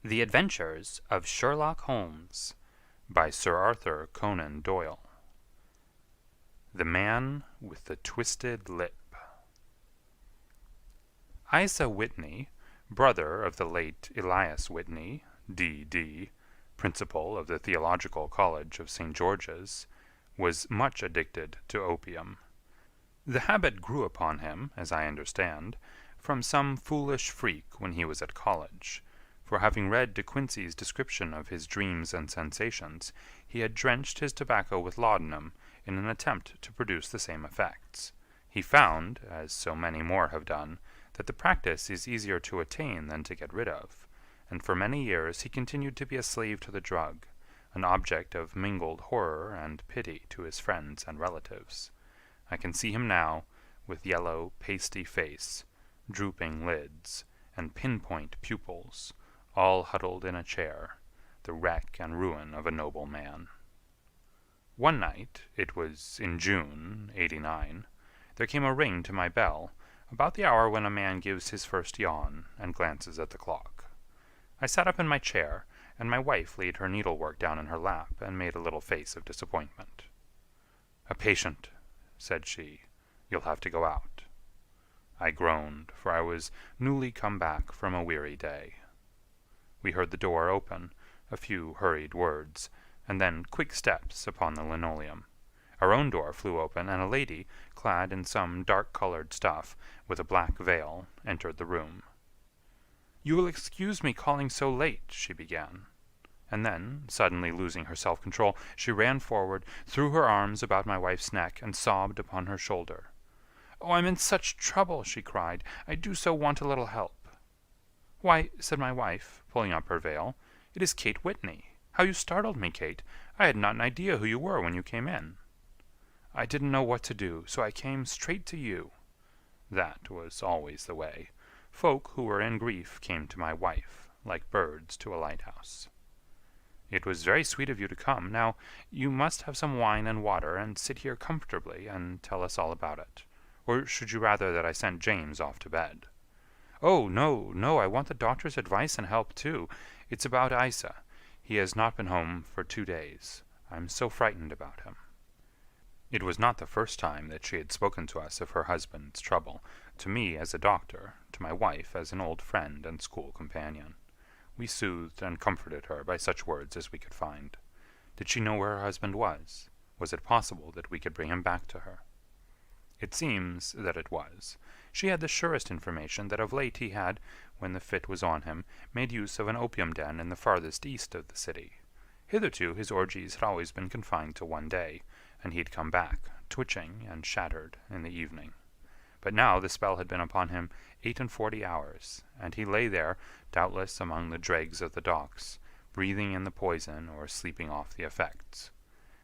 The Adventures of Sherlock Holmes by Sir Arthur Conan Doyle. The Man with the Twisted Lip. Isa Whitney, brother of the late Elias Whitney, D.D., principal of the Theological College of St. George's, was much addicted to opium. The habit grew upon him, as I understand, from some foolish freak when he was at college, for having read De Quincey's description of his dreams and sensations, he had drenched his tobacco with laudanum in an attempt to produce the same effects. He found, as so many more have done, that the practice is easier to attain than to get rid of, and for many years he continued to be a slave to the drug, an object of mingled horror and pity to his friends and relatives. I can see him now, with yellow, pasty face, drooping lids, and pinpoint pupils, all huddled in a chair, the wreck and ruin of a noble man. One night, it was in June, '89, there came a ring to my bell, about the hour when a man gives his first yawn and glances at the clock. I sat up in my chair, and my wife laid her needlework down in her lap and made a little face of disappointment. "A patient," said she. "You'll have to go out." I groaned, for I was newly come back from a weary day. We heard the door open, a few hurried words, and then quick steps upon the linoleum. Our own door flew open, and a lady, clad in some dark-colored stuff, with a black veil, entered the room. "You will excuse me calling so late," she began. And then, suddenly losing her self-control, she ran forward, threw her arms about my wife's neck, and sobbed upon her shoulder. "Oh, I'm in such trouble," she cried. "I do so want a little help." "Why," said my wife, pulling up her veil, "it is Kate Whitney. How you startled me, Kate. I had not an idea who you were when you came in." "I didn't know what to do, so I came straight to you." That was always the way. Folk who were in grief came to my wife, like birds to a lighthouse. "It was very sweet of you to come. Now, you must have some wine and water, and sit here comfortably and tell us all about it. Or should you rather that I sent James off to bed?" "Oh, no, no, I want the doctor's advice and help, too. It's about Isa. He has not been home for 2 days. I'm so frightened about him." It was not the first time that she had spoken to us of her husband's trouble, to me as a doctor, to my wife as an old friend and school companion. We soothed and comforted her by such words as we could find. Did she know where her husband was? Was it possible that we could bring him back to her? It seems that it was. She had the surest information that of late he had, when the fit was on him, made use of an opium den in the farthest east of the city. Hitherto his orgies had always been confined to one day, and he had come back, twitching and shattered, in the evening. But now the spell had been upon him 48 hours, and he lay there, doubtless among the dregs of the docks, breathing in the poison or sleeping off the effects.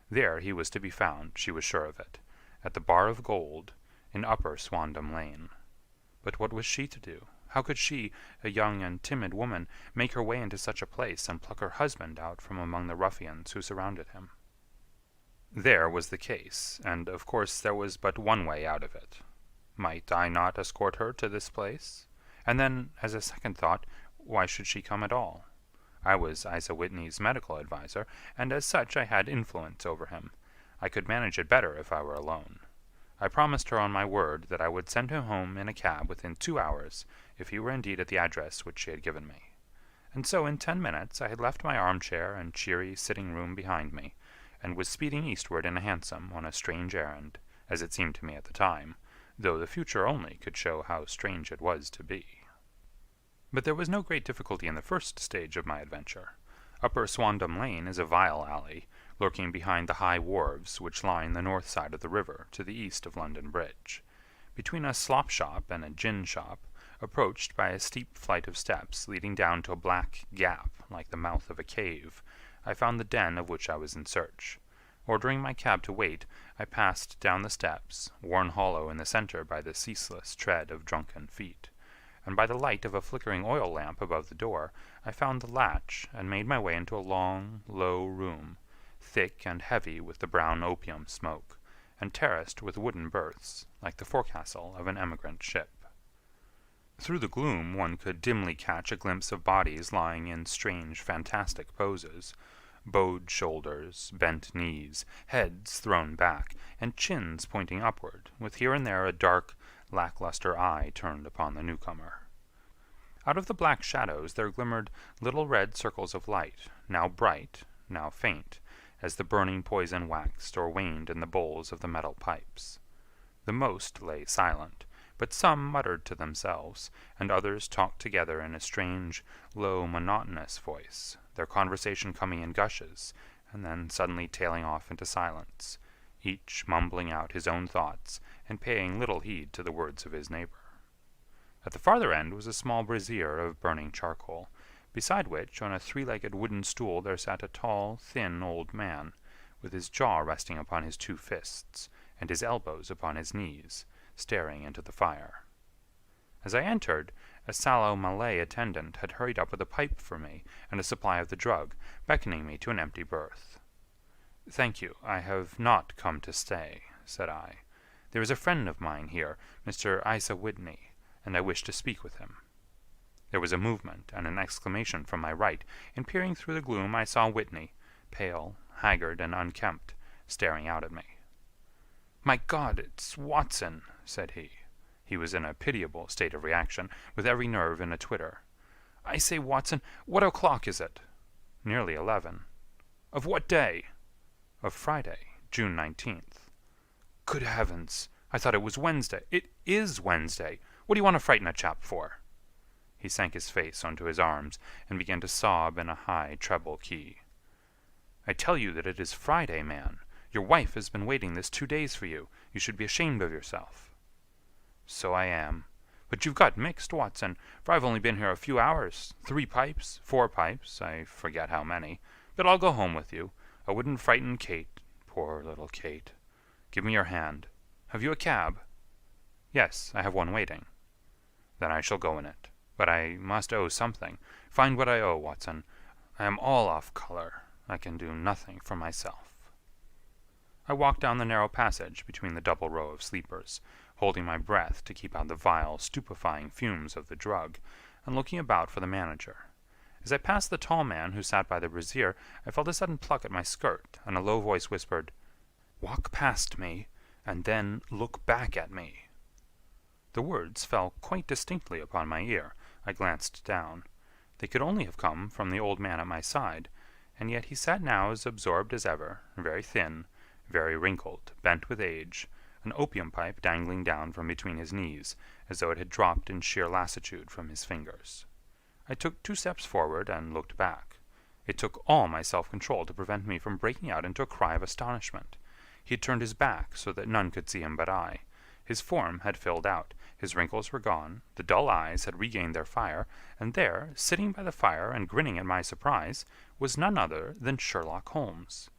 There he was to be found, she was sure of it, at the Bar of Gold, in Upper Swandam Lane. But what was she to do? How could she, a young and timid woman, make her way into such a place and pluck her husband out from among the ruffians who surrounded him? There was the case, and of course there was but one way out of it. Might I not escort her to this place? And then, as a second thought, why should she come at all? I was Isa Whitney's medical adviser, and as such I had influence over him. I could manage it better if I were alone. I promised her on my word that I would send him home in a cab within 2 hours if he were indeed at the address which she had given me. And so in 10 minutes I had left my armchair and cheery sitting-room behind me, and was speeding eastward in a hansom on a strange errand, as it seemed to me at the time, though the future only could show how strange it was to be. But there was no great difficulty in the first stage of my adventure. Upper Swandam Lane is a vile alley, lurking behind the high wharves which line the north side of the river to the east of London Bridge. Between a slop-shop and a gin-shop, approached by a steep flight of steps leading down to a black gap like the mouth of a cave, I found the den of which I was in search. Ordering my cab to wait, I passed down the steps, worn hollow in the centre by the ceaseless tread of drunken feet, and by the light of a flickering oil lamp above the door, I found the latch and made my way into a long, low room, thick and heavy with the brown opium smoke, and terraced with wooden berths, like the forecastle of an emigrant ship. Through the gloom one could dimly catch a glimpse of bodies lying in strange, fantastic poses, bowed shoulders, bent knees, heads thrown back, and chins pointing upward, with here and there a dark, lackluster eye turned upon the newcomer. Out of the black shadows there glimmered little red circles of light, now bright, now faint, as the burning poison waxed or waned in the bowls of the metal pipes. The most lay silent, but some muttered to themselves, and others talked together in a strange, low, monotonous voice, their conversation coming in gushes, and then suddenly tailing off into silence, each mumbling out his own thoughts and paying little heed to the words of his neighbor. At the farther end was a small brazier of burning charcoal, beside which, on a three-legged wooden stool, there sat a tall, thin old man, with his jaw resting upon his two fists, and his elbows upon his knees, staring into the fire. As I entered, a sallow Malay attendant had hurried up with a pipe for me and a supply of the drug, beckoning me to an empty berth. "Thank you, I have not come to stay," said I. "There is a friend of mine here, Mr. Isa Whitney, and I wish to speak with him." There was a movement and an exclamation from my right, and peering through the gloom I saw Whitney, pale, haggard, and unkempt, staring out at me. "My God, it's Watson," said he. He was in a pitiable state of reaction, with every nerve in a twitter. "I say, Watson, what o'clock is it?" "Nearly 11." "Of what day?" "Of Friday, June 19th." "Good heavens! I thought it was Wednesday. It is Wednesday. What do you want to frighten a chap for?" He sank his face onto his arms and began to sob in a high treble key. "I tell you that it is Friday, man. Your wife has been waiting this 2 days for you. You should be ashamed of yourself." "So I am. But you've got mixed, Watson, for I've only been here a few hours. 3 pipes, 4 pipes, I forget how many. But I'll go home with you. I wouldn't frighten Kate. Poor little Kate. Give me your hand. Have you a cab?" "Yes, I have one waiting." "Then I shall go in it. But I must owe something. Find what I owe, Watson. I am all off color. I can do nothing for myself." I walked down the narrow passage between the double row of sleepers, holding my breath to keep out the vile, stupefying fumes of the drug, and looking about for the manager. As I passed the tall man who sat by the brazier, I felt a sudden pluck at my skirt, and a low voice whispered, "Walk past me, and then look back at me." The words fell quite distinctly upon my ear. I glanced down. They could only have come from the old man at my side, and yet he sat now as absorbed as ever, very thin, very wrinkled, bent with age, an opium pipe dangling down from between his knees, as though it had dropped in sheer lassitude from his fingers. I took 2 steps forward and looked back. It took all my self-control to prevent me from breaking out into a cry of astonishment. He had turned his back so that none could see him but I. His form had filled out, his wrinkles were gone, the dull eyes had regained their fire, and there, sitting by the fire and grinning at my surprise, was none other than Sherlock Holmes.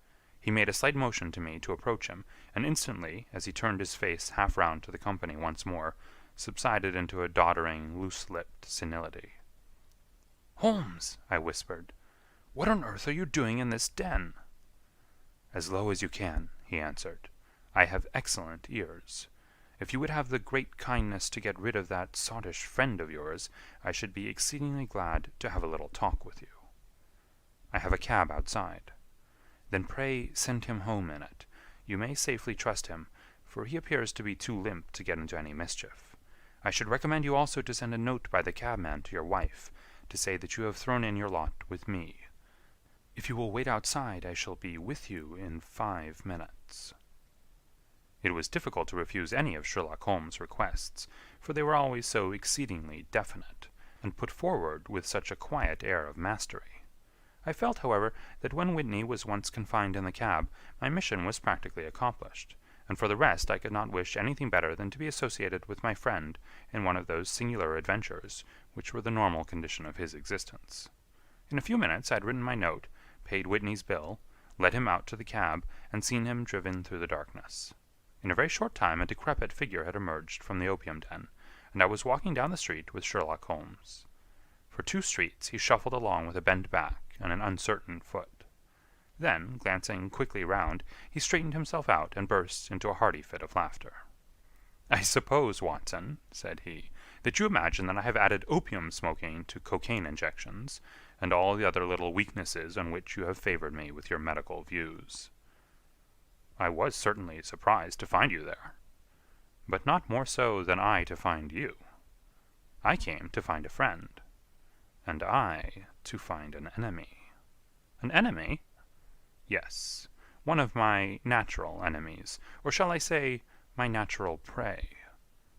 He made a slight motion to me to approach him, and instantly, as he turned his face half round to the company once more, subsided into a doddering, loose-lipped senility. "Holmes," I whispered, "what on earth are you doing in this den?" "As low as you can," he answered. "I have excellent ears. If you would have the great kindness to get rid of that sottish friend of yours, I should be exceedingly glad to have a little talk with you." "I have a cab outside." "Then pray send him home in it. You may safely trust him, for he appears to be too limp to get into any mischief. I should recommend you also to send a note by the cabman to your wife, to say that you have thrown in your lot with me. If you will wait outside, I shall be with you in 5 minutes." It was difficult to refuse any of Sherlock Holmes' requests, for they were always so exceedingly definite, and put forward with such a quiet air of mastery. I felt, however, that when Whitney was once confined in the cab, my mission was practically accomplished, and for the rest I could not wish anything better than to be associated with my friend in one of those singular adventures which were the normal condition of his existence. In a few minutes I had written my note, paid Whitney's bill, led him out to the cab, and seen him driven through the darkness. In a very short time a decrepit figure had emerged from the opium den, and I was walking down the street with Sherlock Holmes. For 2 streets he shuffled along with a bent back and an uncertain foot. Then, glancing quickly round, he straightened himself out and burst into a hearty fit of laughter. "I suppose, Watson," said he, that you imagine that I have added opium smoking to cocaine injections, and all the other little weaknesses on which you have favored me with your medical views. I was certainly surprised to find you there, but not more so than I to find you. I came to find a friend, and I to find an enemy. An enemy? Yes, one of my natural enemies, or shall I say, my natural prey.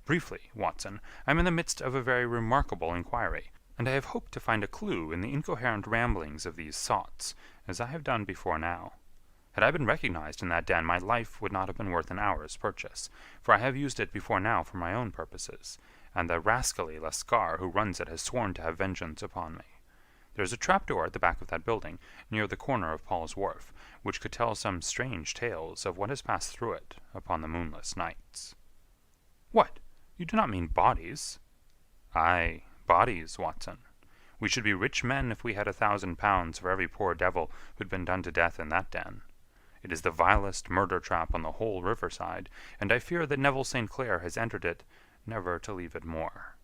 Briefly, Watson, I am in the midst of a very remarkable inquiry, and I have hoped to find a clue in the incoherent ramblings of these sots, as I have done before now. Had I been recognized in that den, my life would not have been worth an hour's purchase, for I have used it before now for my own purposes, and the rascally Lascar who runs it has sworn to have vengeance upon me. There is a trapdoor at the back of that building, near the corner of Paul's Wharf, which could tell some strange tales of what has passed through it upon the moonless nights. What? You do not mean bodies? Aye, bodies, Watson. We should be rich men if we had £1,000 for every poor devil who'd been done to death in that den. It is the vilest murder trap on the whole riverside, and I fear that Neville St. Clair has entered it, never to leave it more.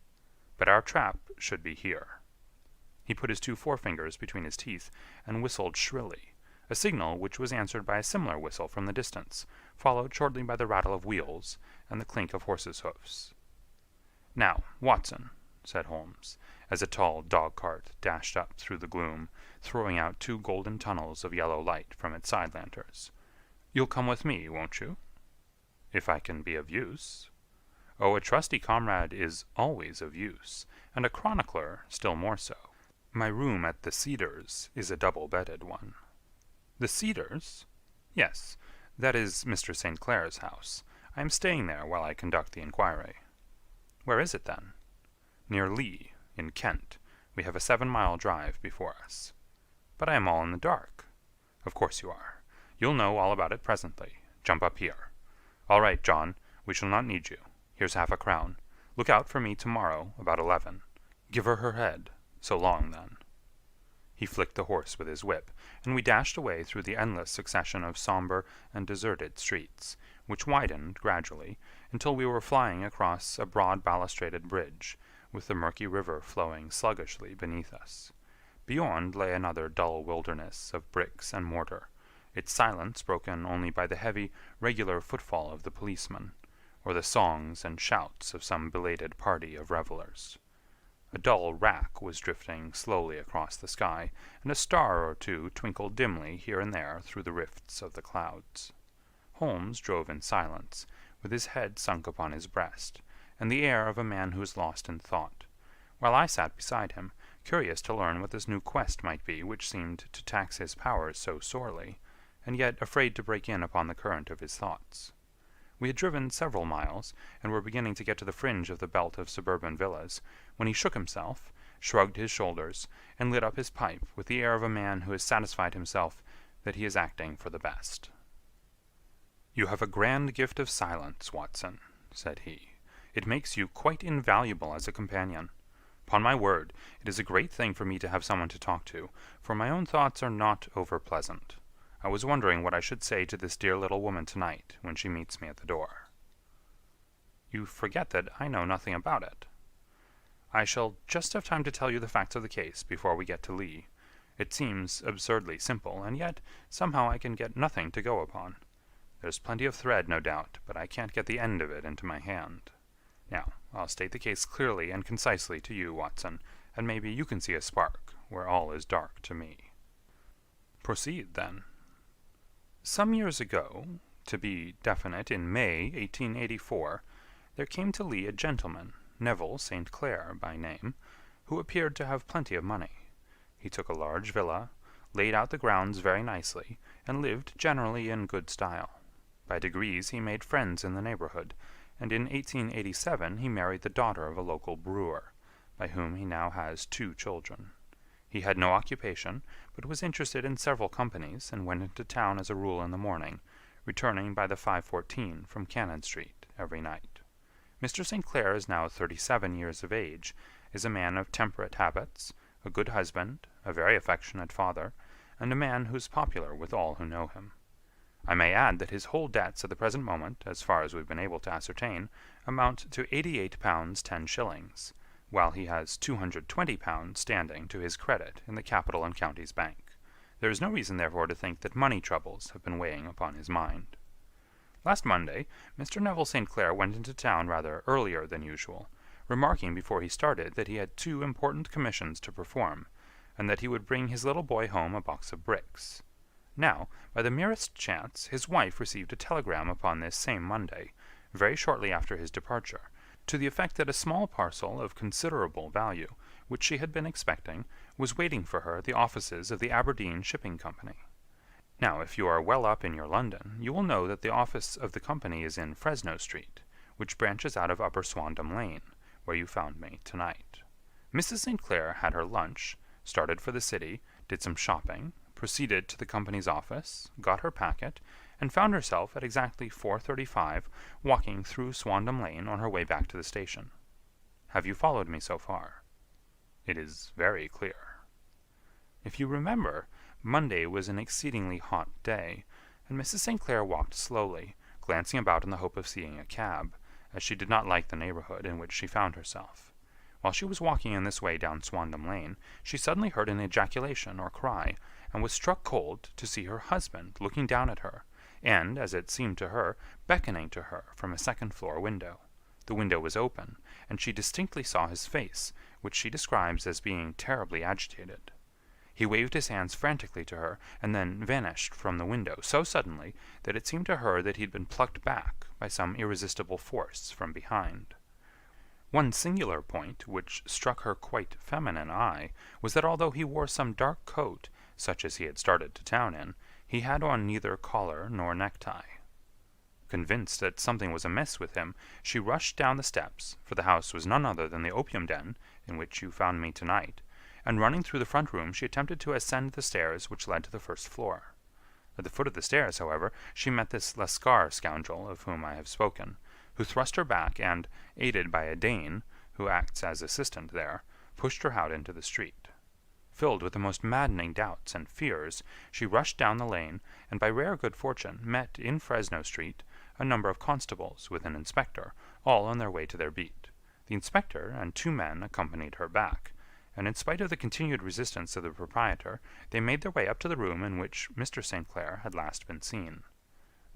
But our trap should be here. He put his 2 forefingers between his teeth and whistled shrilly, a signal which was answered by a similar whistle from the distance, followed shortly by the rattle of wheels and the clink of horses' hoofs. Now, Watson, said Holmes, as a tall dog-cart dashed up through the gloom, throwing out 2 golden tunnels of yellow light from its side lanterns. You'll come with me, won't you? If I can be of use. Oh, a trusty comrade is always of use, and a chronicler still more so. My room at the Cedars is a double-bedded one. The Cedars? Yes, that is Mr. St. Clair's house. I am staying there while I conduct the inquiry. Where is it, then? Near Lee, in Kent. We have a 7-mile drive before us. But I am all in the dark. Of course you are. You'll know all about it presently. Jump up here. All right, John, we shall not need you. Here's half-a-crown. Look out for me tomorrow about 11. Give her head. So long, then. He flicked the horse with his whip, and we dashed away through the endless succession of somber and deserted streets, which widened gradually until we were flying across a broad balustraded bridge, with the murky river flowing sluggishly beneath us. Beyond lay another dull wilderness of bricks and mortar, its silence broken only by the heavy, regular footfall of the policeman, or the songs and shouts of some belated party of revellers. A dull wrack was drifting slowly across the sky, and a star or two twinkled dimly here and there through the rifts of the clouds. Holmes drove in silence, with his head sunk upon his breast, and the air of a man who is lost in thought, while I sat beside him, curious to learn what this new quest might be which seemed to tax his powers so sorely, and yet afraid to break in upon the current of his thoughts. We had driven several miles, and were beginning to get to the fringe of the belt of suburban villas, when he shook himself, shrugged his shoulders, and lit up his pipe with the air of a man who has satisfied himself that he is acting for the best. "You have a grand gift of silence, Watson," said he. "It makes you quite invaluable as a companion. Upon my word, it is a great thing for me to have someone to talk to, for my own thoughts are not over-pleasant. I was wondering what I should say to this dear little woman tonight when she meets me at the door." "You forget that I know nothing about it." "I shall just have time to tell you the facts of the case before we get to Lee. It seems absurdly simple, and yet somehow I can get nothing to go upon. There's plenty of thread, no doubt, but I can't get the end of it into my hand. Now, I'll state the case clearly and concisely to you, Watson, and maybe you can see a spark where all is dark to me." "Proceed, then." Some years ago, to be definite in May 1884, there came to Lee a gentleman, Neville St. Clair by name, who appeared to have plenty of money. He took a large villa, laid out the grounds very nicely, and lived generally in good style. By degrees he made friends in the neighborhood, and in 1887 he married the daughter of a local brewer, by whom he now has 2 children. He had no occupation, but was interested in several companies, and went into town as a rule in the morning, returning by the 5:14 from Cannon Street every night. Mr. St. Clair is now 37 years of age, is a man of temperate habits, a good husband, a very affectionate father, and a man who's popular with all who know him. I may add that his whole debts at the present moment, as far as we've been able to ascertain, amount to £88 10s, while he has £220 standing to his credit in the Capital and Counties Bank. There is no reason, therefore, to think that money troubles have been weighing upon his mind. Last Monday, Mr. Neville St. Clair went into town rather earlier than usual, remarking before he started that he had 2 important commissions to perform, and that he would bring his little boy home a box of bricks. Now, by the merest chance, his wife received a telegram upon this same Monday, very shortly after his departure, to the effect that a small parcel of considerable value, which she had been expecting, was waiting for her at the offices of the Aberdeen Shipping Company. Now, if you are well up in your London, you will know that the office of the company is in Fresno Street, which branches out of Upper Swandam Lane, where you found me tonight. Mrs. St. Clair had her lunch, started for the city, did some shopping, proceeded to the company's office, got her packet, and found herself at exactly 4:35 walking through Swandam Lane on her way back to the station. Have you followed me so far? It is very clear. If you remember, Monday was an exceedingly hot day, and Mrs. St. Clair walked slowly, glancing about in the hope of seeing a cab, as she did not like the neighborhood in which she found herself. While she was walking in this way down Swandam Lane, she suddenly heard an ejaculation or cry, and was struck cold to see her husband looking down at her, and, as it seemed to her, beckoning to her from a second-floor window. The window was open, and she distinctly saw his face, which she describes as being terribly agitated. He waved his hands frantically to her, and then vanished from the window so suddenly that it seemed to her that he had been plucked back by some irresistible force from behind. One singular point, which struck her quite feminine eye, was that although he wore some dark coat, such as he had started to town in, he had on neither collar nor necktie. Convinced that something was amiss with him, she rushed down the steps, for the house was none other than the opium den in which you found me tonight, and running through the front room she attempted to ascend the stairs which led to the first floor. At the foot of the stairs, however, she met this Lascar scoundrel of whom I have spoken, who thrust her back and, aided by a Dane, who acts as assistant there, pushed her out into the street. Filled with the most maddening doubts and fears, she rushed down the lane, and by rare good fortune met in Fresno Street a number of constables with an inspector, all on their way to their beat. The inspector and 2 men accompanied her back, and in spite of the continued resistance of the proprietor, they made their way up to the room in which Mr. St. Clair had last been seen.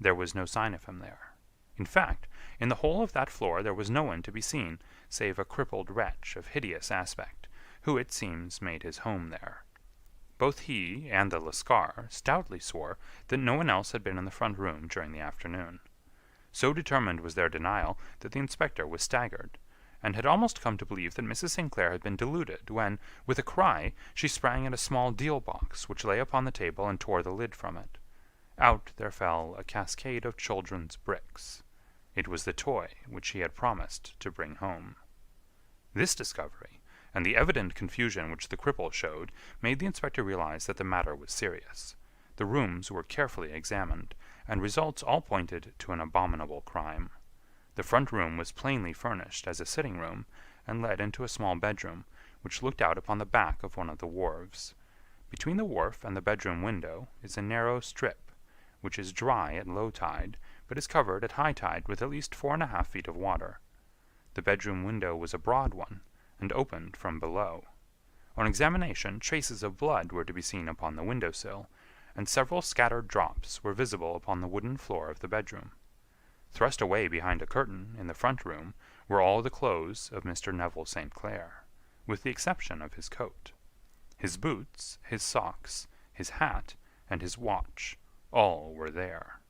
There was no sign of him there. In fact, in the whole of that floor there was no one to be seen, save a crippled wretch of hideous aspect, who, it seems, made his home there. Both he and the Lascar stoutly swore that no one else had been in the front room during the afternoon. So determined was their denial that the inspector was staggered, and had almost come to believe that Mrs. St. Clair had been deluded, when, with a cry, she sprang at a small deal-box which lay upon the table and tore the lid from it. Out there fell a cascade of children's bricks. It was the toy which he had promised to bring home. This discovery, and the evident confusion which the cripple showed, made the inspector realize that the matter was serious. The rooms were carefully examined, and results all pointed to an abominable crime. The front room was plainly furnished as a sitting-room, and led into a small bedroom, which looked out upon the back of one of the wharves. Between the wharf and the bedroom window is a narrow strip, which is dry at low tide, but is covered at high tide with at least 4½ feet of water. The bedroom window was a broad one, and opened from below. On examination, traces of blood were to be seen upon the window-sill, and several scattered drops were visible upon the wooden floor of the bedroom. Thrust away behind a curtain, in the front room, were all the clothes of Mr. Neville St. Clair, with the exception of his coat. His boots, his socks, his hat, and his watch, all were there.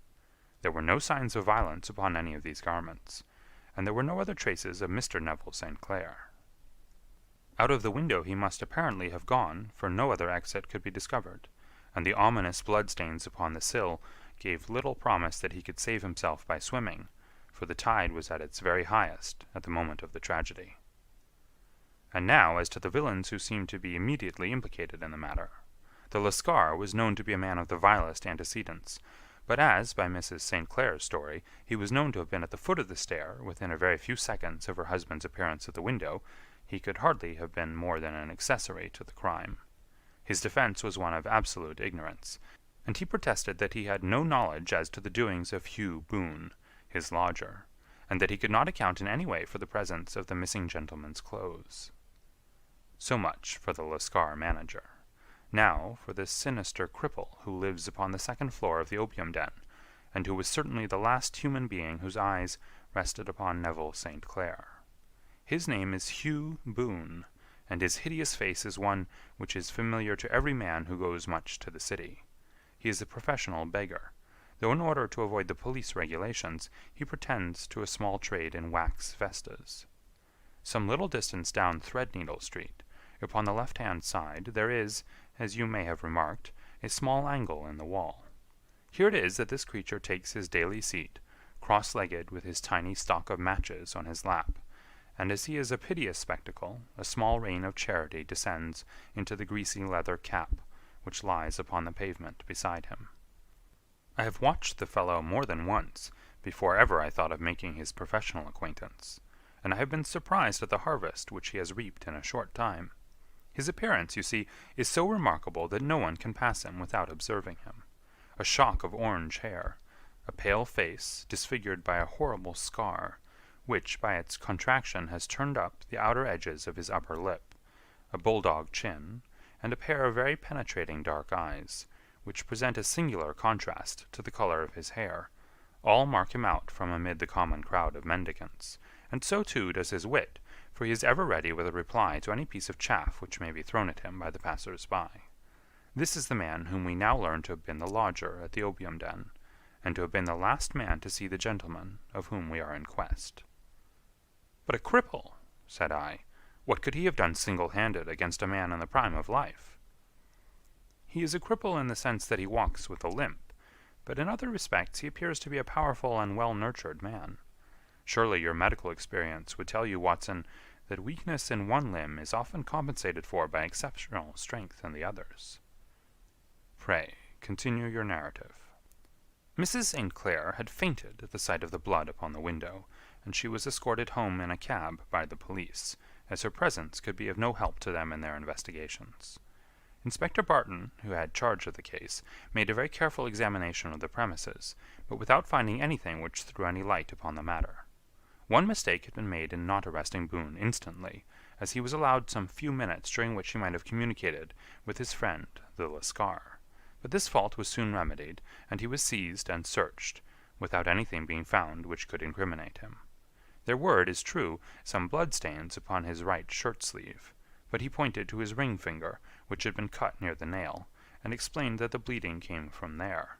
There were no signs of violence upon any of these garments, and there were no other traces of Mr. Neville St. Clair. Out of the window he must apparently have gone, for no other exit could be discovered, and the ominous bloodstains upon the sill gave little promise that he could save himself by swimming, for the tide was at its very highest at the moment of the tragedy. And now as to the villains who seemed to be immediately implicated in the matter. The Lascar was known to be a man of the vilest antecedents, but as, by Mrs. St. Clair's story, he was known to have been at the foot of the stair within a very few seconds of her husband's appearance at the window, he could hardly have been more than an accessory to the crime. His defense was one of absolute ignorance, and he protested that he had no knowledge as to the doings of Hugh Boone, his lodger, and that he could not account in any way for the presence of the missing gentleman's clothes. So much for the Lascar manager. Now for this sinister cripple who lives upon the second floor of the opium den, and who was certainly the last human being whose eyes rested upon Neville St. Clair. His name is Hugh Boone, and his hideous face is one which is familiar to every man who goes much to the city. He is a professional beggar, though in order to avoid the police regulations, he pretends to a small trade in wax vestas. Some little distance down Threadneedle Street, upon the left-hand side, there is, as you may have remarked, a small angle in the wall. Here it is that this creature takes his daily seat, cross-legged with his tiny stock of matches on his lap, and as he is a piteous spectacle, a small rain of charity descends into the greasy leather cap which lies upon the pavement beside him. I have watched the fellow more than once before ever I thought of making his professional acquaintance, and I have been surprised at the harvest which he has reaped in a short time. His appearance, you see, is so remarkable that no one can pass him without observing him. A shock of orange hair, a pale face disfigured by a horrible scar, which by its contraction has turned up the outer edges of his upper lip, a bulldog chin, and a pair of very penetrating dark eyes, which present a singular contrast to the color of his hair, all mark him out from amid the common crowd of mendicants, and so too does his wit, for he is ever ready with a reply to any piece of chaff which may be thrown at him by the passers-by. This is the man whom we now learn to have been the lodger at the opium den, and to have been the last man to see the gentleman of whom we are in quest. But a cripple, said I, what could he have done single-handed against a man in the prime of life? He is a cripple in the sense that he walks with a limp, but in other respects he appears to be a powerful and well-nurtured man. Surely your medical experience would tell you, Watson, that weakness in one limb is often compensated for by exceptional strength in the others. Pray, continue your narrative. Mrs. St. Clair had fainted at the sight of the blood upon the window, and she was escorted home in a cab by the police, as her presence could be of no help to them in their investigations. Inspector Barton, who had charge of the case, made a very careful examination of the premises, but without finding anything which threw any light upon the matter. One mistake had been made in not arresting Boone instantly, as he was allowed some few minutes during which he might have communicated with his friend the Lascar. But this fault was soon remedied, and he was seized and searched, without anything being found which could incriminate him. There were, it is true, some blood-stains upon his right shirt-sleeve, but he pointed to his ring finger, which had been cut near the nail, and explained that the bleeding came from there,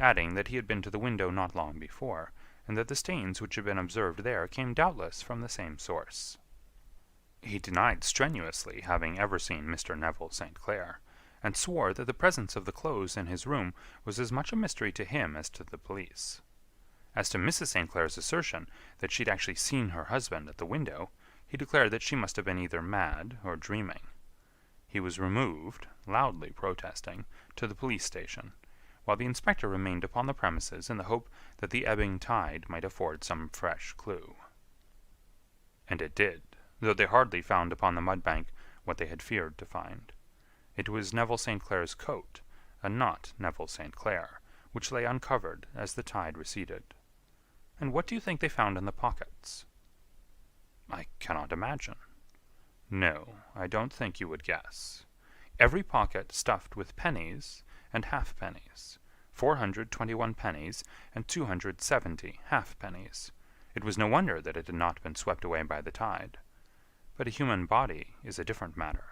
adding that he had been to the window not long before, and that the stains which had been observed there came doubtless from the same source. He denied strenuously having ever seen Mr. Neville St. Clair, and swore that the presence of the clothes in his room was as much a mystery to him as to the police. As to Mrs. St. Clair's assertion that she had actually seen her husband at the window, he declared that she must have been either mad or dreaming. He was removed, loudly protesting, to the police station, while the inspector remained upon the premises in the hope that the ebbing tide might afford some fresh clue. And it did, though they hardly found upon the mud-bank what they had feared to find. It was Neville St. Clair's coat, and not Neville St. Clair, which lay uncovered as the tide receded. And what do you think they found in the pockets? I cannot imagine. No, I don't think you would guess. Every pocket stuffed with pennies and halfpennies, 421 pennies and 270 halfpennies. It was no wonder that it had not been swept away by the tide. But a human body is a different matter.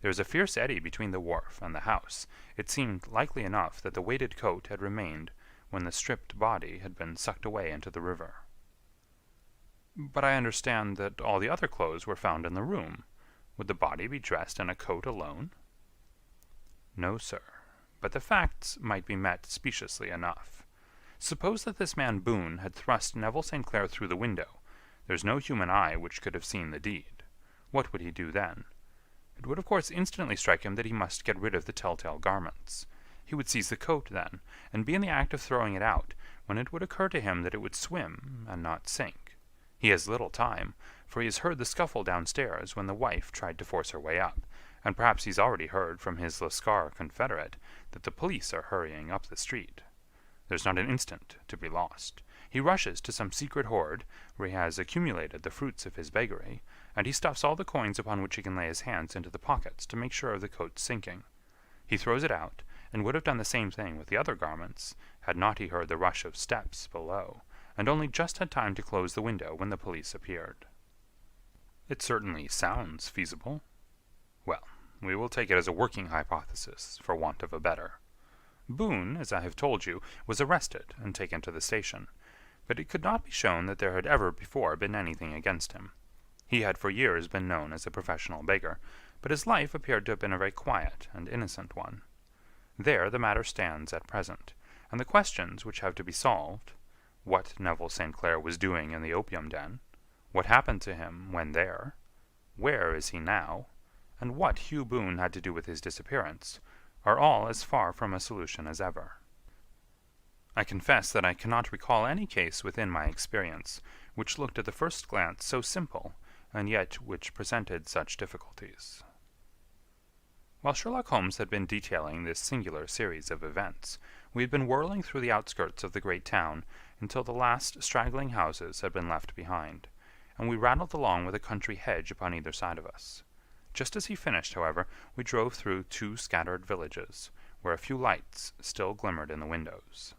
There was a fierce eddy between the wharf and the house. It seemed likely enough that the weighted coat had remained when the stripped body had been sucked away into the river. But I understand that all the other clothes were found in the room. Would the body be dressed in a coat alone? No, sir, but the facts might be met speciously enough. Suppose that this man Boone had thrust Neville St. Clair through the window. There's no human eye which could have seen the deed. What would he do then? It would of course instantly strike him that he must get rid of the telltale garments. He would seize the coat then, and be in the act of throwing it out, when it would occur to him that it would swim and not sink. He has little time, for he has heard the scuffle downstairs when the wife tried to force her way up, and perhaps he's already heard from his Lascar confederate that the police are hurrying up the street. There's not an instant to be lost. He rushes to some secret hoard, where he has accumulated the fruits of his beggary, and he stuffs all the coins upon which he can lay his hands into the pockets to make sure of the coat's sinking. He throws it out, and would have done the same thing with the other garments, had not he heard the rush of steps below, and only just had time to close the window when the police appeared. It certainly sounds feasible. Well, we will take it as a working hypothesis, for want of a better. Boone, as I have told you, was arrested and taken to the station, but it could not be shown that there had ever before been anything against him. He had for years been known as a professional beggar, but his life appeared to have been a very quiet and innocent one. There the matter stands at present, and the questions which have to be solved, what Neville St. Clair was doing in the opium den, what happened to him when there, where is he now, and what Hugh Boone had to do with his disappearance, are all as far from a solution as ever. I confess that I cannot recall any case within my experience which looked at the first glance so simple, and yet which presented such difficulties. While Sherlock Holmes had been detailing this singular series of events, we had been whirling through the outskirts of the great town until the last straggling houses had been left behind, and we rattled along with a country hedge upon either side of us. Just as he finished, however, we drove through 2 scattered villages, where a few lights still glimmered in the windows.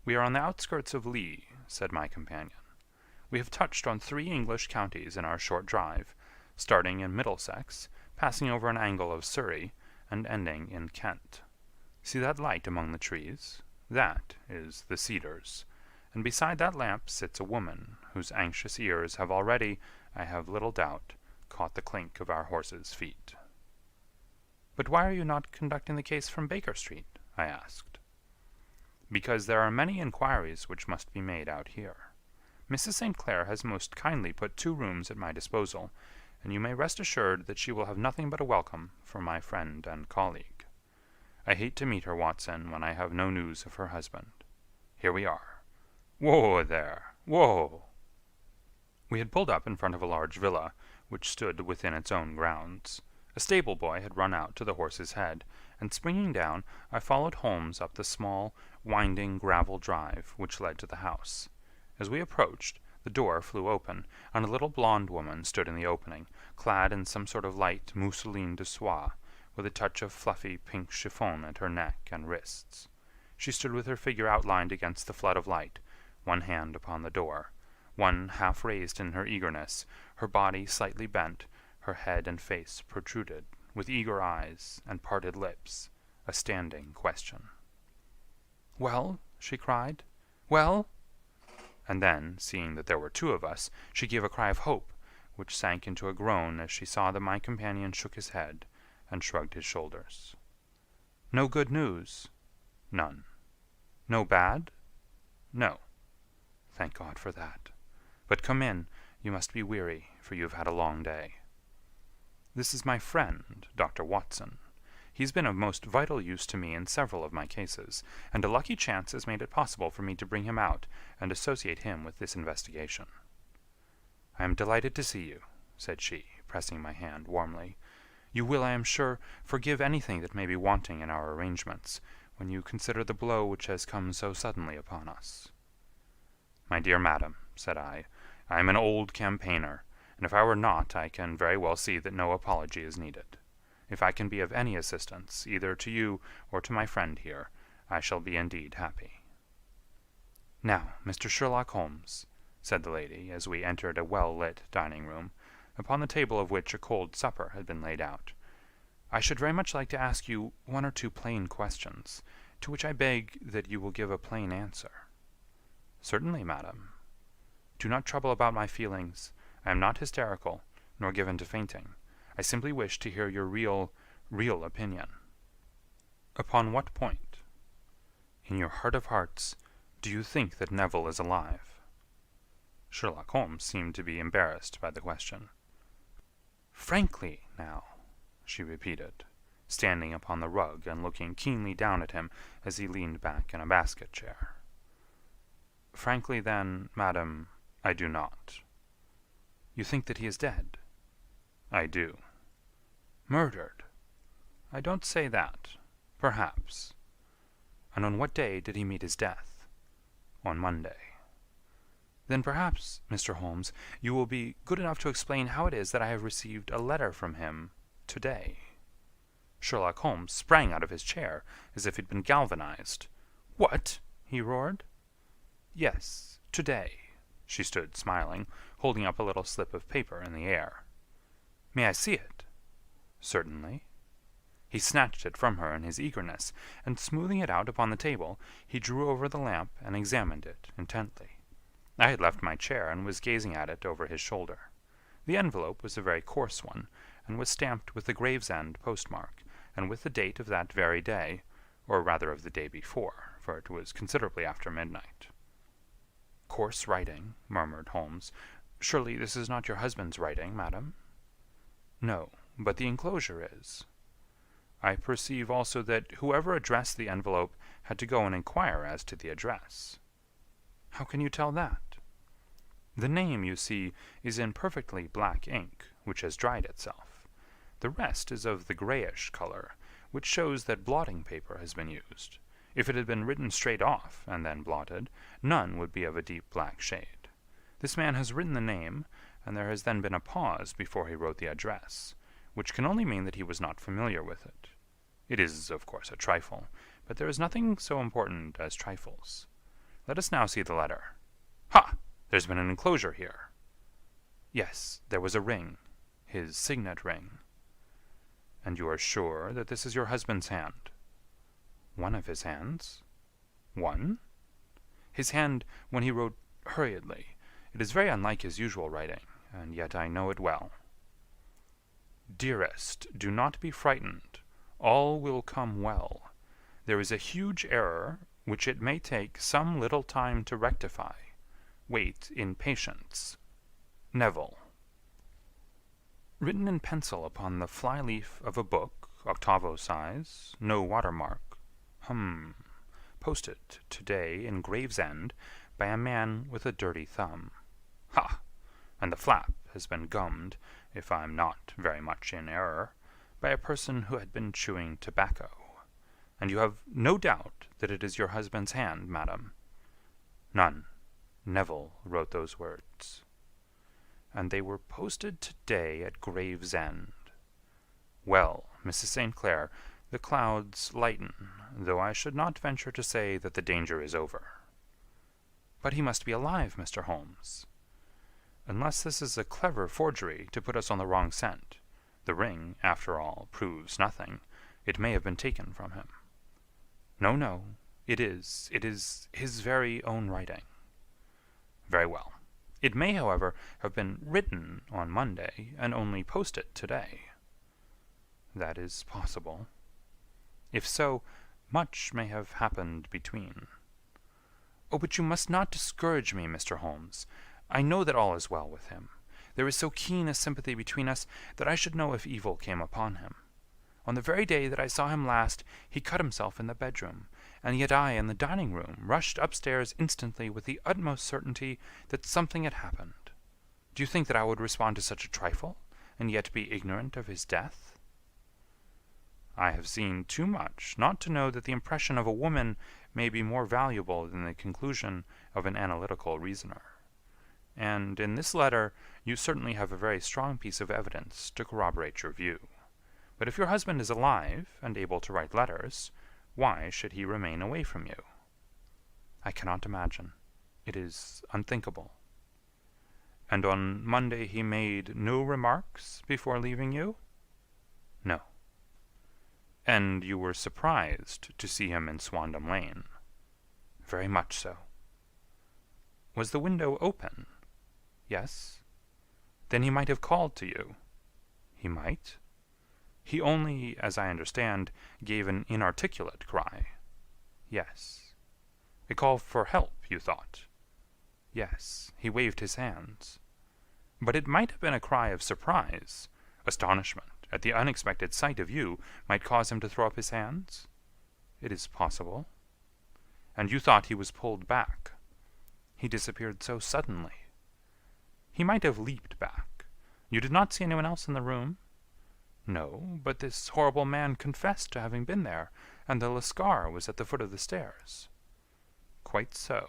"We are on the outskirts of Lee," said my companion. "We have touched on 3 English counties in our short drive, starting in Middlesex, passing over an angle of Surrey, and ending in Kent. See that light among the trees? That is the Cedars, and beside that lamp sits a woman whose anxious ears have already, I have little doubt, caught the clink of our horses' feet." "But why are you not conducting the case from Baker Street?" I asked. "Because there are many inquiries which must be made out here. Mrs. St. Clair has most kindly put 2 rooms at my disposal, and you may rest assured that she will have nothing but a welcome from my friend and colleague. I hate to meet her, Watson, when I have no news of her husband. Here we are. Whoa there! Whoa!" We had pulled up in front of a large villa, which stood within its own grounds. A stable boy had run out to the horse's head, and springing down, I followed Holmes up the small, winding gravel drive which led to the house. As we approached, the door flew open, and a little blonde woman stood in the opening, clad in some sort of light mousseline de soie, with a touch of fluffy pink chiffon at her neck and wrists. She stood with her figure outlined against the flood of light, one hand upon the door, one half raised in her eagerness, her body slightly bent, her head and face protruded, with eager eyes and parted lips, a standing question. "Well?" she cried. "Well?" And then, seeing that there were 2 of us, she gave a cry of hope, which sank into a groan as she saw that my companion shook his head and shrugged his shoulders. "No good news?" "None." "No bad?" "No." "Thank God for that. But come in, you must be weary, for you have had a long day." "This is my friend, Dr. Watson. He's been of most vital use to me in several of my cases, and a lucky chance has made it possible for me to bring him out and associate him with this investigation." "I am delighted to see you," said she, pressing my hand warmly. "You will, I am sure, forgive anything that may be wanting in our arrangements, when you consider the blow which has come so suddenly upon us." "My dear madam," said I am an old campaigner, and if I were not, I can very well see that no apology is needed. If I can be of any assistance, either to you or to my friend here, I shall be indeed happy." "Now, Mr. Sherlock Holmes," said the lady, as we entered a well-lit dining-room, upon the table of which a cold supper had been laid out, "I should very much like to ask you 1 or 2 plain questions, to which I beg that you will give a plain answer." "Certainly, madam." "Do not trouble about my feelings. I am not hysterical, nor given to fainting. I simply wish to hear your real opinion." "Upon what point?" "In your heart of hearts, do you think that Neville is alive?" Sherlock Holmes seemed to be embarrassed by the question. "Frankly, now," she repeated, standing upon the rug and looking keenly down at him as he leaned back in a basket chair. "Frankly, then, madam, I do not." "You think that he is dead?" "I do." "Murdered?" "I don't say that. Perhaps." And on what day did he meet his death? On Monday. Then perhaps, Mr. Holmes, you will be good enough to explain how it is that I have received a letter from him today. Sherlock Holmes sprang out of his chair as if he'd been galvanized. What? He roared. Yes, today. She stood smiling, holding up a little slip of paper in the air. May I see it? Certainly. He snatched it from her in his eagerness, and smoothing it out upon the table, he drew over the lamp and examined it intently. I had left my chair and was gazing at it over his shoulder. The envelope was a very coarse one, and was stamped with the Gravesend postmark, and with the date of that very day, or rather of the day before, for it was considerably after midnight. Coarse writing, murmured Holmes. Surely this is not your husband's writing, madam? No, but the enclosure is. I perceive also that whoever addressed the envelope had to go and inquire as to the address. How can you tell that? The name, you see, is in perfectly black ink, which has dried itself. The rest is of the grayish color, which shows that blotting paper has been used. If it had been written straight off, and then blotted, none would be of a deep black shade. This man has written the name, and there has then been a pause before he wrote the address, which can only mean that he was not familiar with it. It is, of course, a trifle, but there is nothing so important as trifles. Let us now see the letter. Ha! There's been an enclosure here. Yes, there was a ring, his signet ring. And you are sure that this is your husband's hand? One of his hands? One? His hand when he wrote hurriedly. It is very unlike his usual writing, and yet I know it well. Dearest, do not be frightened. All will come well. There is a huge error which it may take some little time to rectify. Wait in patience. Neville. Written in pencil upon the fly-leaf of a book, octavo size, no watermark. Posted today in Gravesend by a man with a dirty thumb. Ha! And the flap has been gummed, if I'm not very much in error, by a person who had been chewing tobacco. And you have no doubt that it is your husband's hand, madam? None. Neville wrote those words. And they were posted today at Gravesend. Well, Mrs. St. Clair, the clouds lighten, though I should not venture to say that the danger is over. But he must be alive, Mr. Holmes. Unless this is a clever forgery to put us on the wrong scent. The ring, after all, proves nothing. It may have been taken from him. No, it is his very own writing. Very well. It may, however, have been written on Monday, and only posted today. That is possible. If so, much may have happened between. Oh, but you must not discourage me, Mr. Holmes. I know that all is well with him. There is so keen a sympathy between us that I should know if evil came upon him. On the very day that I saw him last, he cut himself in the bedroom, and yet I, in the dining-room, rushed upstairs instantly with the utmost certainty that something had happened. Do you think that I would respond to such a trifle, and yet be ignorant of his death? I have seen too much not to know that the impression of a woman may be more valuable than the conclusion of an analytical reasoner. And in this letter you certainly have a very strong piece of evidence to corroborate your view. But if your husband is alive and able to write letters, why should he remain away from you? I cannot imagine. It is unthinkable. And on Monday he made no remarks before leaving you? No. And you were surprised to see him in Swandam Lane? Very much so. Was the window open? Yes. Then he might have called to you. He might. He only, as I understand, gave an inarticulate cry. Yes. A call for help, you thought? Yes. He waved his hands. But it might have been a cry of surprise. Astonishment at the unexpected sight of you might cause him to throw up his hands? It is possible. And you thought he was pulled back. He disappeared so suddenly. He might have leaped back. You did not see anyone else in the room? No, but this horrible man confessed to having been there, and the Lascar was at the foot of the stairs. Quite so.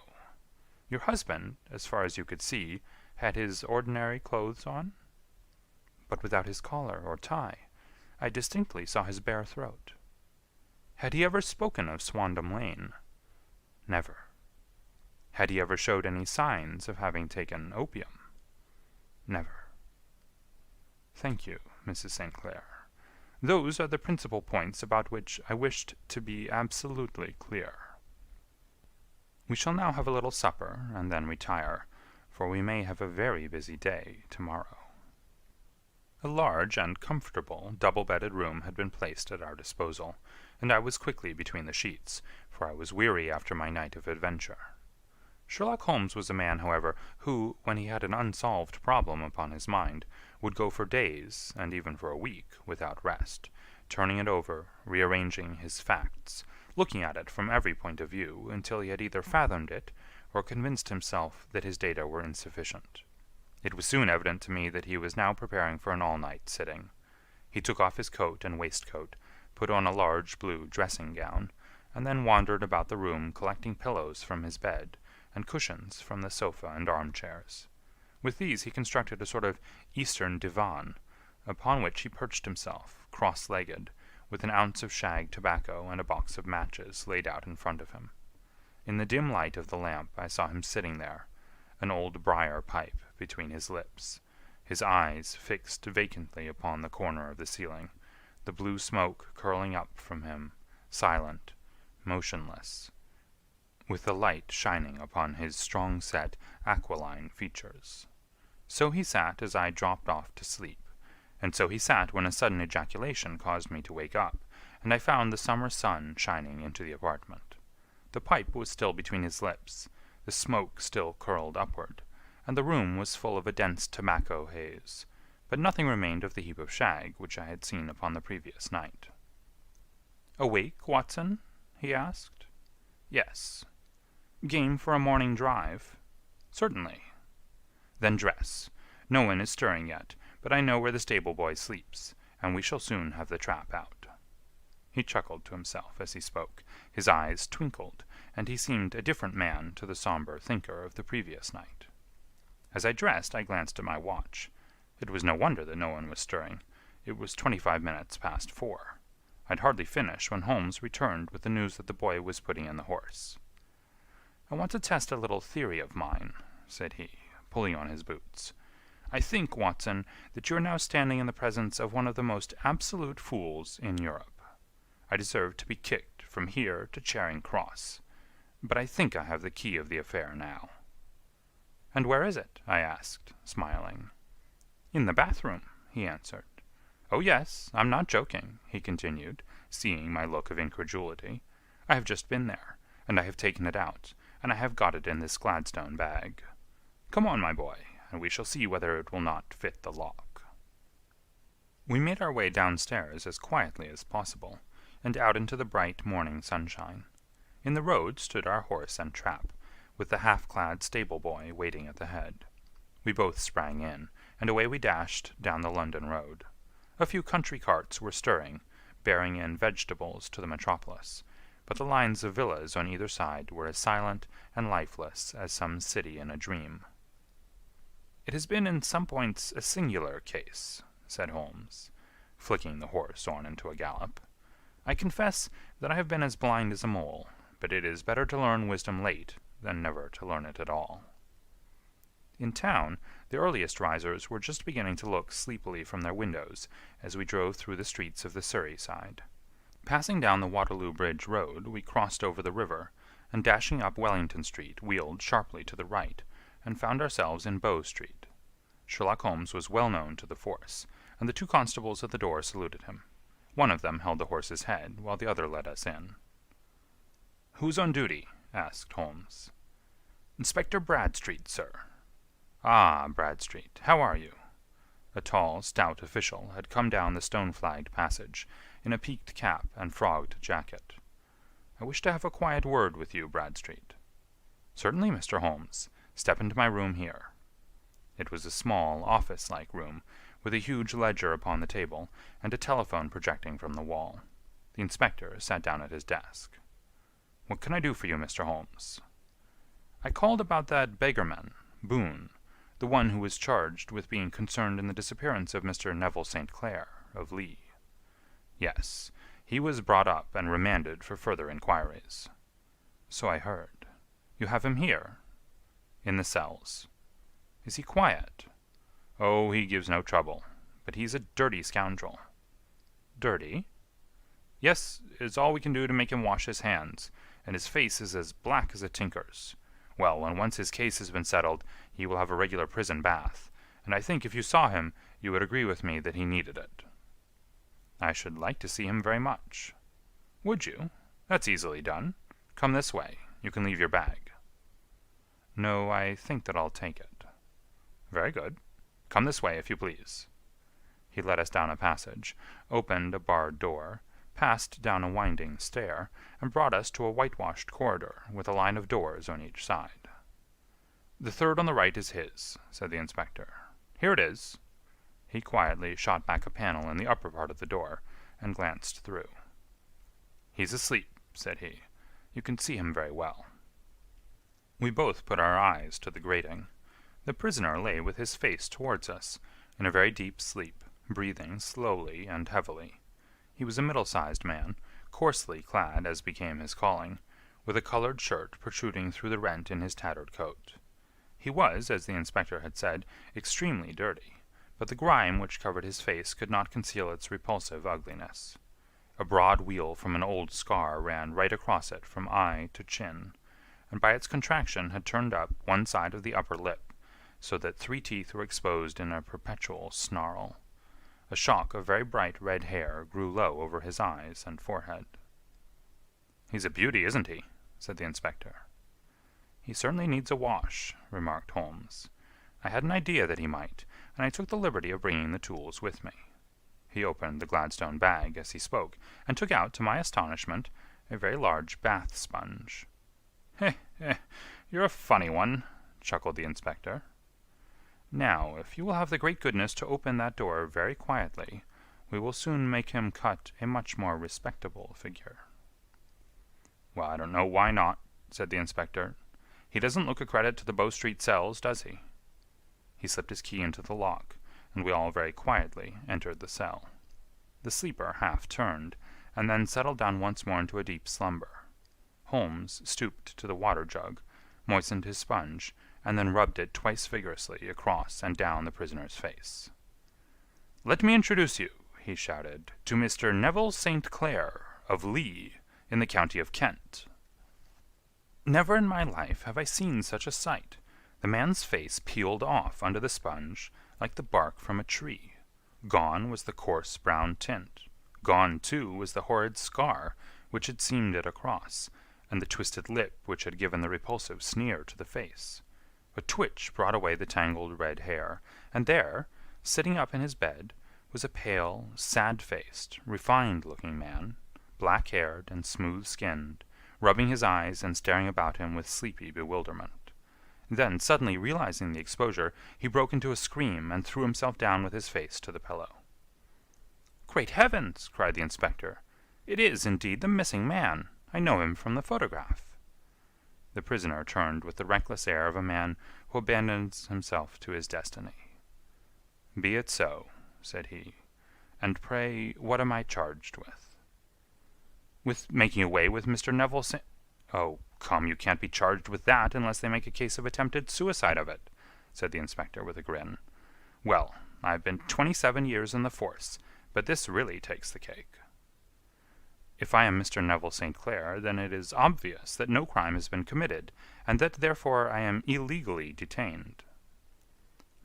Your husband, as far as you could see, had his ordinary clothes on? But without his collar or tie. I distinctly saw his bare throat. Had he ever spoken of Swandam Lane? Never. Had he ever showed any signs of having taken opium? Never. Thank you, Mrs. St. Clair. Those are the principal points about which I wished to be absolutely clear. We shall now have a little supper, and then retire, for we may have a very busy day tomorrow. A large and comfortable double-bedded room had been placed at our disposal, and I was quickly between the sheets, for I was weary after my night of adventure. Sherlock Holmes was a man, however, who, when he had an unsolved problem upon his mind, would go for days, and even for a week, without rest, turning it over, rearranging his facts, looking at it from every point of view, until he had either fathomed it, or convinced himself that his data were insufficient. It was soon evident to me that he was now preparing for an all-night sitting. He took off his coat and waistcoat, put on a large blue dressing-gown, and then wandered about the room collecting pillows from his bed, and cushions from the sofa and armchairs. With these he constructed a sort of Eastern divan, upon which he perched himself, cross-legged, with an ounce of shag tobacco and a box of matches laid out in front of him. In the dim light of the lamp I saw him sitting there, an old briar pipe between his lips, his eyes fixed vacantly upon the corner of the ceiling, the blue smoke curling up from him, silent, motionless, with the light shining upon his strong-set, aquiline features. So he sat as I dropped off to sleep, and so he sat when a sudden ejaculation caused me to wake up, and I found the summer sun shining into the apartment. The pipe was still between his lips, the smoke still curled upward, and the room was full of a dense tobacco haze, but nothing remained of the heap of shag which I had seen upon the previous night. "Awake, Watson?" he asked. "Yes." "Game for a morning drive?" "Certainly." "Then dress. No one is stirring yet, but I know where the stable-boy sleeps, and we shall soon have the trap out." He chuckled to himself as he spoke, his eyes twinkled, and he seemed a different man to the sombre thinker of the previous night. As I dressed, I glanced at my watch. It was no wonder that no one was stirring. It was 25 minutes past 4. I'd hardly finished when Holmes returned with the news that the boy was putting in the horse. "I want to test a little theory of mine," said he, pulling on his boots. "I think, Watson, that you are now standing in the presence of one of the most absolute fools in Europe. I deserve to be kicked from here to Charing Cross, but I think I have the key of the affair now." "And where is it?" I asked, smiling. "In the bathroom," he answered. "Oh, yes, I'm not joking," he continued, seeing my look of incredulity. "I have just been there, and I have taken it out, and I have got it in this Gladstone bag. Come on, my boy, and we shall see whether it will not fit the lock." We made our way downstairs as quietly as possible, and out into the bright morning sunshine. In the road stood our horse and trap, with the half-clad stable-boy waiting at the head. We both sprang in, and away we dashed down the London road. A few country carts were stirring, bearing in vegetables to the metropolis, but the lines of villas on either side were as silent and lifeless as some city in a dream. "It has been in some points a singular case," said Holmes, flicking the horse on into a gallop. "I confess that I have been as blind as a mole, but it is better to learn wisdom late than never to learn it at all." In town, the earliest risers were just beginning to look sleepily from their windows as we drove through the streets of the Surrey side. Passing down the Waterloo Bridge Road, we crossed over the river, and dashing up Wellington Street, wheeled sharply to the right, and found ourselves in Bow Street. Sherlock Holmes was well known to the force, and the two constables at the door saluted him. One of them held the horse's head, while the other led us in. "Who's on duty?" asked Holmes. "Inspector Bradstreet, sir." "Ah, Bradstreet, how are you?" A tall, stout official had come down the stone-flagged passage, in a peaked cap and frogged jacket. "I wish to have a quiet word with you, Bradstreet." "Certainly, Mr. Holmes. Step into my room here." It was a small, office-like room, with a huge ledger upon the table and a telephone projecting from the wall. The inspector sat down at his desk. "What can I do for you, Mr. Holmes?" "I called about that beggarman, Boone, the one who was charged with being concerned in the disappearance of Mr. Neville St. Clair, of Lee." "Yes, he was brought up and remanded for further inquiries." "So I heard. You have him here?" "In the cells." "Is he quiet?" "Oh, he gives no trouble, but he's a dirty scoundrel." "Dirty?" "Yes, it's all we can do to make him wash his hands, and his face is as black as a tinker's. Well, when once his case has been settled, he will have a regular prison bath, and I think if you saw him, you would agree with me that he needed it." "I should like to see him very much." "Would you? That's easily done. Come this way. You can leave your bag." "No, I think that I'll take it." "Very good. Come this way, if you please." He led us down a passage, opened a barred door, passed down a winding stair, and brought us to a whitewashed corridor with a line of doors on each side. "The third on the right is his," said the inspector. "Here it is." He quietly shot back a panel in the upper part of the door and glanced through. "He's asleep," said he. "You can see him very well." We both put our eyes to the grating. The prisoner lay with his face towards us, in a very deep sleep, breathing slowly and heavily. He was a middle-sized man, coarsely clad as became his calling, with a colored shirt protruding through the rent in his tattered coat. He was, as the inspector had said, extremely dirty, but the grime which covered his face could not conceal its repulsive ugliness. A broad weal from an old scar ran right across it from eye to chin, and by its contraction had turned up one side of the upper lip, so that 3 teeth were exposed in a perpetual snarl. A shock of very bright red hair grew low over his eyes and forehead. "He's a beauty, isn't he?" said the inspector. "He certainly needs a wash," remarked Holmes. "I had an idea that he might, and I took the liberty of bringing the tools with me." He opened the Gladstone bag as he spoke, and took out, to my astonishment, a very large bath sponge. You're a funny one," chuckled the inspector. "Now, if you will have the great goodness to open that door very quietly, we will soon make him cut a much more respectable figure." "Well, I don't know why not," said the inspector. "He doesn't look a credit to the Bow Street cells, does he?" He slipped his key into the lock, and we all very quietly entered the cell. The sleeper half turned, and then settled down once more into a deep slumber. Holmes stooped to the water jug, moistened his sponge, and then rubbed it twice vigorously across and down the prisoner's face. "Let me introduce you," he shouted, "to Mr. Neville St. Clair, of Lee, in the county of Kent." Never in my life have I seen such a sight. The man's face peeled off under the sponge like the bark from a tree. Gone was the coarse brown tint. Gone, too, was the horrid scar which had seamed it across, and the twisted lip which had given the repulsive sneer to the face. A twitch brought away the tangled red hair, and there, sitting up in his bed, was a pale, sad-faced, refined-looking man, black-haired and smooth-skinned, rubbing his eyes and staring about him with sleepy bewilderment. Then, suddenly realizing the exposure, he broke into a scream and threw himself down with his face to the pillow. "Great heavens!" cried the inspector. "It is, indeed, the missing man. I know him from the photograph." The prisoner turned with the reckless air of a man who abandons himself to his destiny. "Be it so," said he. "And pray, what am I charged with?" "With making away with Mr. Neville St. "Oh, come, you can't be charged with that unless they make a case of attempted suicide of it," said the inspector with a grin. "Well, I've been 27 years in the force, but this really takes the cake." "If I am Mr. Neville St. Clair, then it is obvious that no crime has been committed, and that therefore I am illegally detained."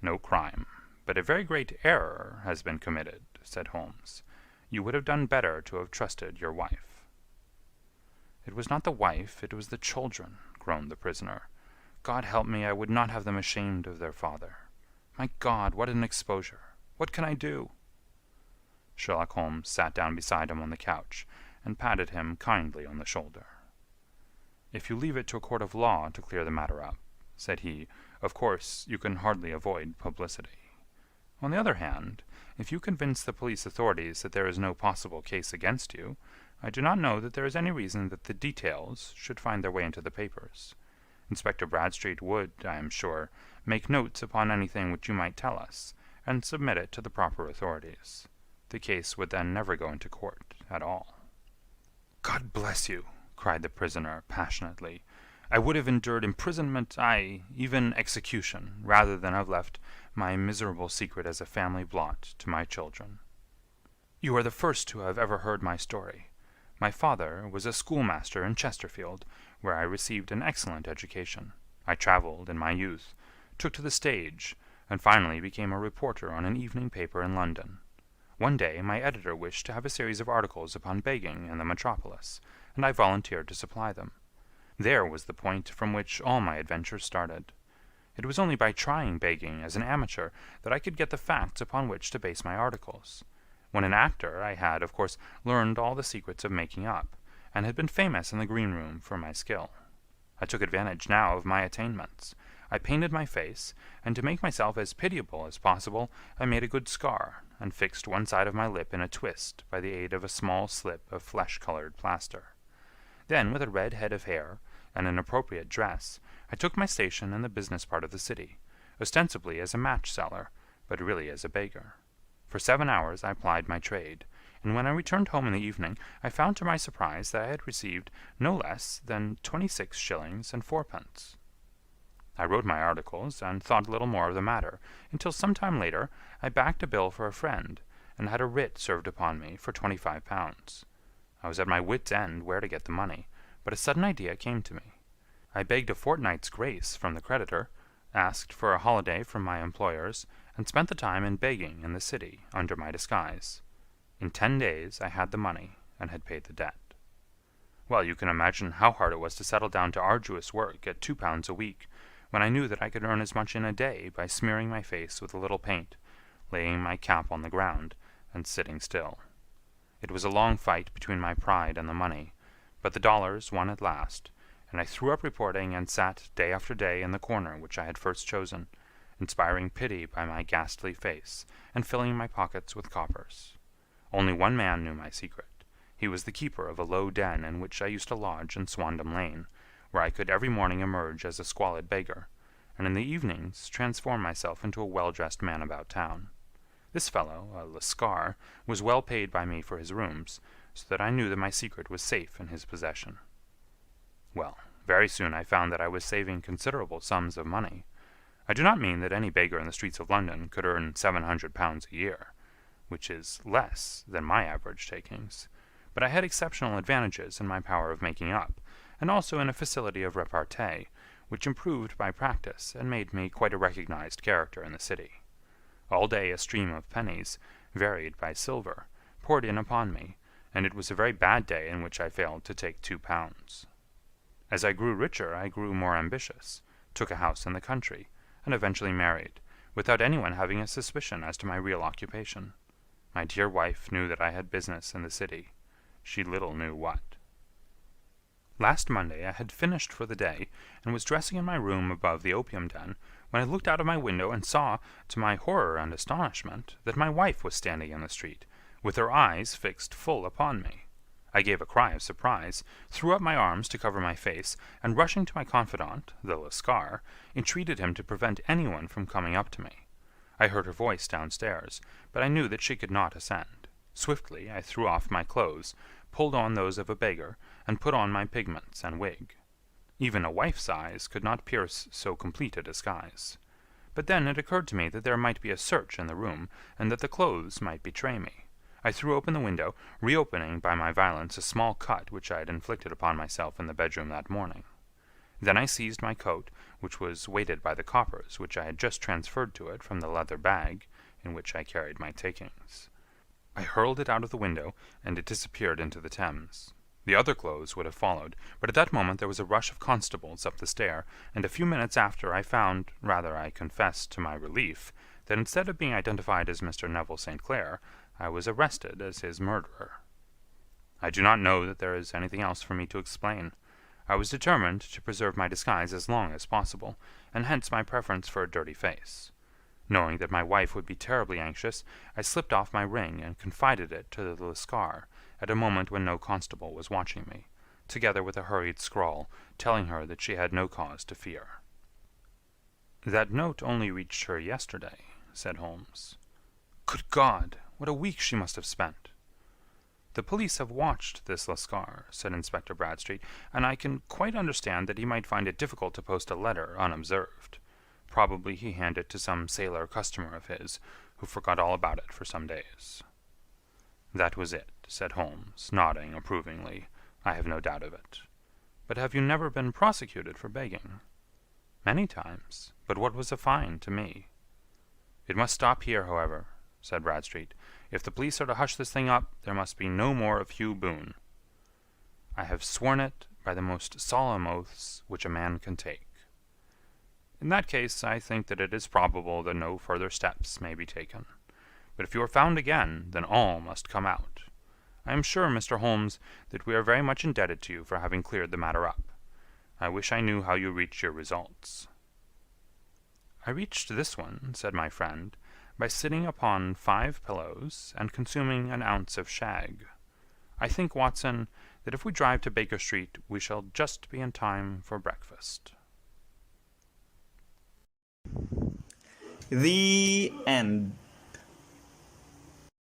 "No crime, but a very great error has been committed," said Holmes. "You would have done better to have trusted your wife." "It was not the wife, it was the children," groaned the prisoner. "God help me, I would not have them ashamed of their father. My God, what an exposure! What can I do?" Sherlock Holmes sat down beside him on the couch, and patted him kindly on the shoulder. "If you leave it to a court of law to clear the matter up," said he, "of course you can hardly avoid publicity. On the other hand, if you convince the police authorities that there is no possible case against you, I do not know that there is any reason that the details should find their way into the papers. Inspector Bradstreet would, I am sure, make notes upon anything which you might tell us, and submit it to the proper authorities. The case would then never go into court at all." "God bless you!" cried the prisoner, passionately. "I would have endured imprisonment, aye, even execution, rather than have left my miserable secret as a family blot to my children. You are the first who have ever heard my story. My father was a schoolmaster in Chesterfield, where I received an excellent education. I travelled in my youth, took to the stage, and finally became a reporter on an evening paper in London. One day my editor wished to have a series of articles upon begging in the metropolis, and I volunteered to supply them. There was the point from which all my adventures started. It was only by trying begging as an amateur that I could get the facts upon which to base my articles. When an actor, I had, of course, learned all the secrets of making up, and had been famous in the green room for my skill. I took advantage now of my attainments. I painted my face, and to make myself as pitiable as possible, I made a good scar, and fixed one side of my lip in a twist by the aid of a small slip of flesh-colored plaster. Then, with a red head of hair, and an appropriate dress, I took my station in the business part of the city, ostensibly as a match-seller, but really as a beggar. For 7 hours I plied my trade, and when I returned home in the evening, I found to my surprise that I had received no less than 26 shillings and fourpence. I wrote my articles, and thought little more of the matter, until some time later I backed a bill for a friend, and had a writ served upon me for £25. I was at my wit's end where to get the money, but a sudden idea came to me. I begged a fortnight's grace from the creditor, asked for a holiday from my employers, and spent the time in begging in the city under my disguise. In 10 days I had the money, and had paid the debt. Well, you can imagine how hard it was to settle down to arduous work at £2 a week, when I knew that I could earn as much in a day by smearing my face with a little paint, laying my cap on the ground, and sitting still. It was a long fight between my pride and the money, but the dollars won at last, and I threw up reporting and sat day after day in the corner which I had first chosen, inspiring pity by my ghastly face, and filling my pockets with coppers. Only one man knew my secret. He was the keeper of a low den in which I used to lodge in Swandam Lane, where I could every morning emerge as a squalid beggar, and in the evenings transform myself into a well-dressed man about town. This fellow, a Lascar, was well paid by me for his rooms, so that I knew that my secret was safe in his possession. Well, very soon I found that I was saving considerable sums of money. I do not mean that any beggar in the streets of London could earn £700 a year, which is less than my average takings, but I had exceptional advantages in my power of making up, and also in a facility of repartee, which improved by practice and made me quite a recognized character in the city. All day a stream of pennies, varied by silver, poured in upon me, and it was a very bad day in which I failed to take £2. As I grew richer I grew more ambitious, took a house in the country, and eventually married, without anyone having a suspicion as to my real occupation. My dear wife knew that I had business in the city. She little knew what. Last Monday I had finished for the day, and was dressing in my room above the opium den, when I looked out of my window and saw, to my horror and astonishment, that my wife was standing in the street, with her eyes fixed full upon me. I gave a cry of surprise, threw up my arms to cover my face, and rushing to my confidant, the Lascar, entreated him to prevent anyone from coming up to me. I heard her voice downstairs, but I knew that she could not ascend. Swiftly I threw off my clothes, pulled on those of a beggar, and put on my pigments and wig. Even a wife's eyes could not pierce so complete a disguise. But then it occurred to me that there might be a search in the room, and that the clothes might betray me. I threw open the window, reopening by my violence a small cut which I had inflicted upon myself in the bedroom that morning. Then I seized my coat, which was weighted by the coppers which I had just transferred to it from the leather bag in which I carried my takings. I hurled it out of the window, and it disappeared into the Thames. The other clothes would have followed, but at that moment there was a rush of constables up the stair, and a few minutes after I found, rather I confess to my relief, that instead of being identified as Mr. Neville St. Clair, I was arrested as his murderer. I do not know that there is anything else for me to explain. I was determined to preserve my disguise as long as possible, and hence my preference for a dirty face. Knowing that my wife would be terribly anxious, I slipped off my ring and confided it to the Lascar at a moment when no constable was watching me, together with a hurried scrawl telling her that she had no cause to fear. "That note only reached her yesterday," said Holmes. "Good God! What a week she must have spent!" "The police have watched this Lascar," said Inspector Bradstreet, "and I can quite understand that he might find it difficult to post a letter unobserved. Probably he handed it to some sailor customer of his, who forgot all about it for some days." "That was it," said Holmes, nodding approvingly. "I have no doubt of it. But have you never been prosecuted for begging?" "Many times. But what was a fine to me?" "It must stop here, however," said Bradstreet. "If the police are to hush this thing up, there must be no more of Hugh Boone." "I have sworn it by the most solemn oaths which a man can take." "In that case, I think that it is probable that no further steps may be taken. But if you are found again, then all must come out. I am sure, Mr. Holmes, that we are very much indebted to you for having cleared the matter up. I wish I knew how you reached your results." "I reached this one," said my friend, "by sitting upon 5 pillows and consuming an ounce of shag. I think, Watson, that if we drive to Baker Street we shall just be in time for breakfast." The end.